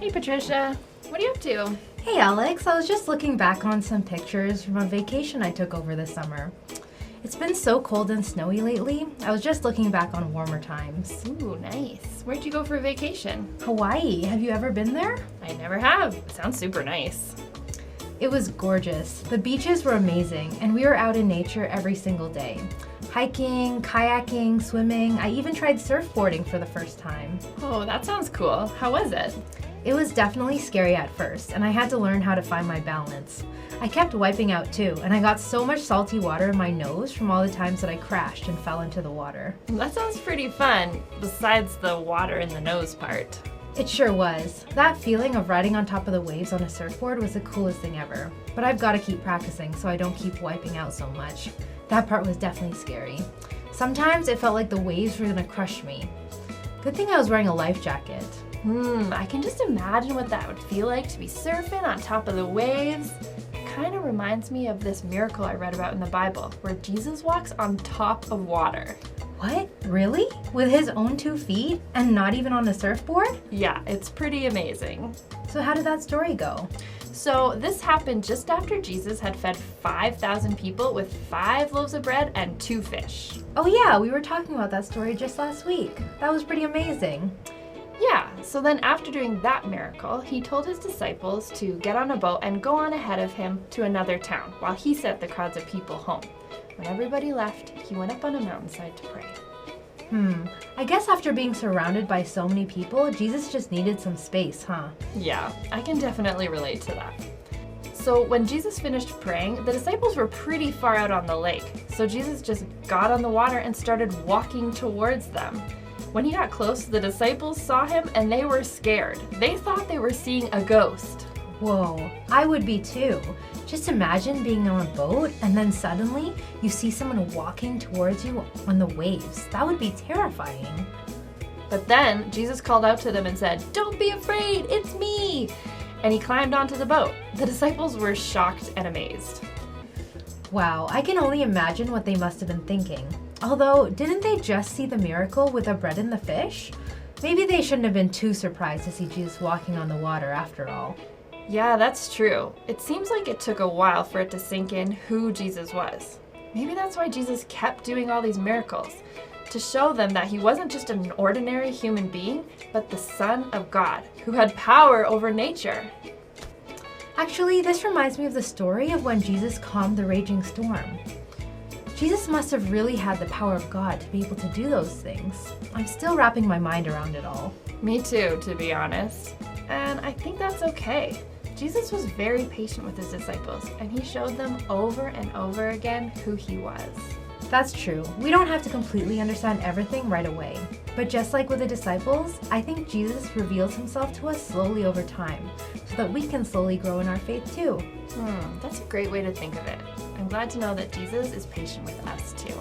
Hey Patricia, what are you up to? Hey Alex, I was just looking back on some pictures from a vacation I took over this summer. It's been so cold and snowy lately. I was just looking back on warmer times. Ooh, nice. Where'd you go for a vacation? Hawaii, have you ever been there? I never have. It sounds super nice. It was gorgeous. The beaches were amazing, and we were out in nature every single day. Hiking, kayaking, swimming. I even tried surfboarding for the first time. Oh, that sounds cool. How was it? It was definitely scary at first, and I had to learn how to find my balance. I kept wiping out too, and I got so much salty water in my nose from all the times that I crashed and fell into the water. That sounds pretty fun, besides the water in the nose part. It sure was. That feeling of riding on top of the waves on a surfboard was the coolest thing ever. But I've got to keep practicing so I don't keep wiping out so much. That part was definitely scary. Sometimes it felt like the waves were gonna crush me. Good thing I was wearing a life jacket. I can just imagine what that would feel like to be surfing on top of the waves. Kind of reminds me of this miracle I read about in the Bible, where Jesus walks on top of water. What? Really? With his own 2 feet and not even on a surfboard? Yeah, it's pretty amazing. So how did that story go? So this happened just after Jesus had fed 5,000 people with 5 loaves of bread and 2 fish. Oh yeah, we were talking about that story just last week. That was pretty amazing. Yeah, so then after doing that miracle, he told his disciples to get on a boat and go on ahead of him to another town while he sent the crowds of people home. When everybody left, he went up on a mountainside to pray. I guess after being surrounded by so many people, Jesus just needed some space, huh? Yeah, I can definitely relate to that. So when Jesus finished praying, the disciples were pretty far out on the lake. So Jesus just got on the water and started walking towards them. When he got close, the disciples saw him and they were scared. They thought they were seeing a ghost. Whoa, I would be too. Just imagine being on a boat and then suddenly you see someone walking towards you on the waves. That would be terrifying. But then Jesus called out to them and said, "Don't be afraid, it's me!" And he climbed onto the boat. The disciples were shocked and amazed. Wow, I can only imagine what they must have been thinking. Although, didn't they just see the miracle with the bread and the fish? Maybe they shouldn't have been too surprised to see Jesus walking on the water after all. Yeah, that's true. It seems like it took a while for it to sink in who Jesus was. Maybe that's why Jesus kept doing all these miracles, to show them that he wasn't just an ordinary human being, but the Son of God, who had power over nature. Actually, this reminds me of the story of when Jesus calmed the raging storm. Jesus must have really had the power of God to be able to do those things. I'm still wrapping my mind around it all. Me too, to be honest. And I think that's okay. Jesus was very patient with his disciples, and he showed them over and over again who he was. That's true. We don't have to completely understand everything right away. But just like with the disciples, I think Jesus reveals himself to us slowly over time, so that we can slowly grow in our faith too. That's a great way to think of it. I'm glad to know that Jesus is patient with us too.